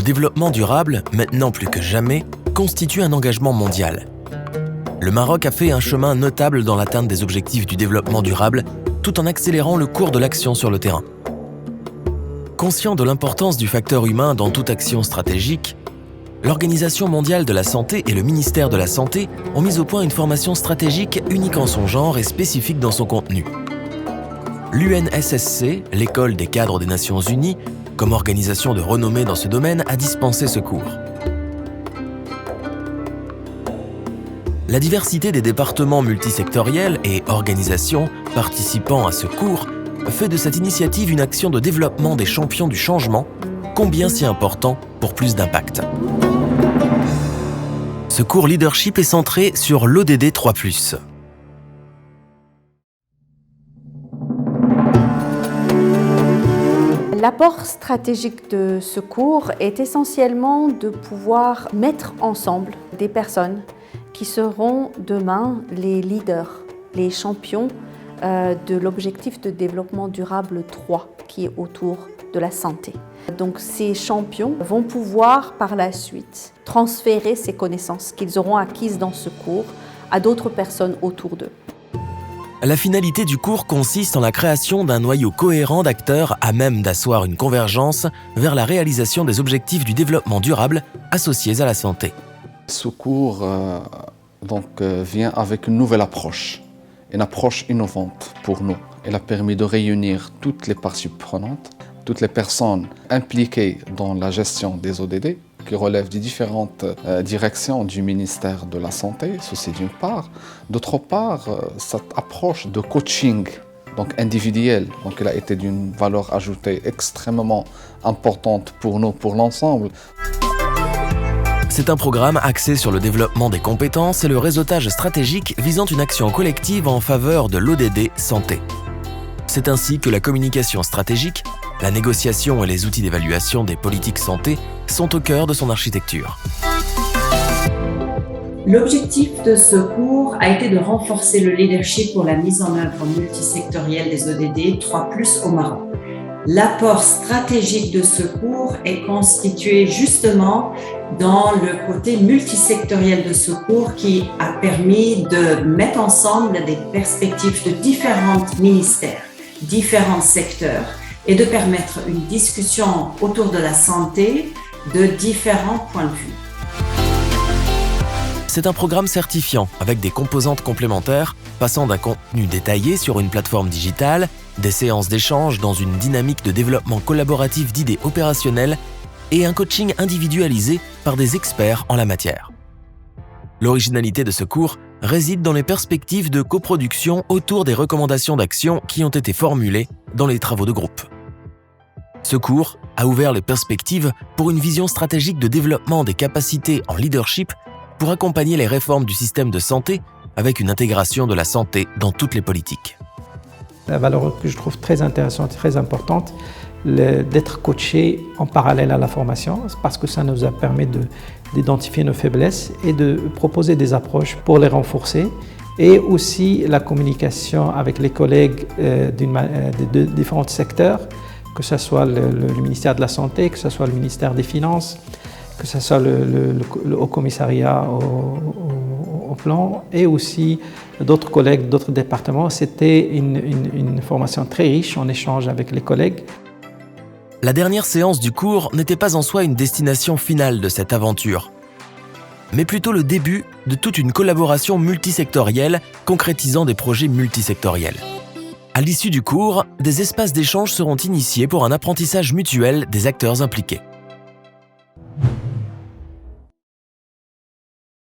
développement durable, maintenant plus que jamais, constitue un engagement mondial. Le Maroc a fait un chemin notable dans l'atteinte des objectifs du développement durable, tout en accélérant le cours de l'action sur le terrain. Conscient de l'importance du facteur humain dans toute action stratégique, l'Organisation mondiale de la santé et le ministère de la Santé ont mis au point une formation stratégique unique en son genre et spécifique dans son contenu. L'UNSSC, l'école des cadres des Nations Unies, comme organisation de renommée dans ce domaine, a dispensé ce cours. La diversité des départements multisectoriels et organisations participant à ce cours fait de cette initiative une action de développement des champions du changement, combien si important pour plus d'impact. Ce cours leadership est centré sur l'ODD 3+. L'apport stratégique de ce cours est essentiellement de pouvoir mettre ensemble des personnes qui seront demain les leaders, les champions de l'objectif de développement durable 3 qui est autour de la santé. Donc ces champions vont pouvoir par la suite transférer ces connaissances qu'ils auront acquises dans ce cours à d'autres personnes autour d'eux. La finalité du cours consiste en la création d'un noyau cohérent d'acteurs à même d'asseoir une convergence vers la réalisation des objectifs du développement durable associés à la santé. Ce cours vient avec une nouvelle approche, une approche innovante pour nous. Elle a permis de réunir toutes les parties prenantes, toutes les personnes impliquées dans la gestion des ODD, qui relèvent des différentes directions du ministère de la Santé, ceci d'une part. D'autre part, cette approche de coaching individuel, elle a été d'une valeur ajoutée extrêmement importante pour nous, pour l'ensemble. C'est un programme axé sur le développement des compétences et le réseautage stratégique visant une action collective en faveur de l'ODD santé. C'est ainsi que la communication stratégique, la négociation et les outils d'évaluation des politiques santé sont au cœur de son architecture. L'objectif de ce cours a été de renforcer le leadership pour la mise en œuvre multisectorielle des ODD 3+ au Maroc. L'apport stratégique de ce cours est constitué justement dans le côté multisectoriel de ce cours qui a permis de mettre ensemble des perspectives de différents ministères, différents secteurs et de permettre une discussion autour de la santé de différents points de vue. C'est un programme certifiant avec des composantes complémentaires passant d'un contenu détaillé sur une plateforme digitale, des séances d'échange dans une dynamique de développement collaboratif d'idées opérationnelles et un coaching individualisé par des experts en la matière. L'originalité de ce cours réside dans les perspectives de coproduction autour des recommandations d'action qui ont été formulées dans les travaux de groupe. Ce cours a ouvert les perspectives pour une vision stratégique de développement des capacités en leadership pour accompagner les réformes du système de santé avec une intégration de la santé dans toutes les politiques. La valeur que je trouve très intéressante et très importante, d'être coaché en parallèle à la formation, parce que ça nous a permis d'identifier nos faiblesses et de proposer des approches pour les renforcer. Et aussi la communication avec les collègues de différents secteurs, que ce soit le ministère de la Santé, que ce soit le ministère des Finances, que ce soit le Haut Commissariat au plan et aussi d'autres collègues d'autres départements. C'était une formation très riche en échange avec les collègues. La dernière séance du cours n'était pas en soi une destination finale de cette aventure, mais plutôt le début de toute une collaboration multisectorielle concrétisant des projets multisectoriels. À l'issue du cours, des espaces d'échange seront initiés pour un apprentissage mutuel des acteurs impliqués.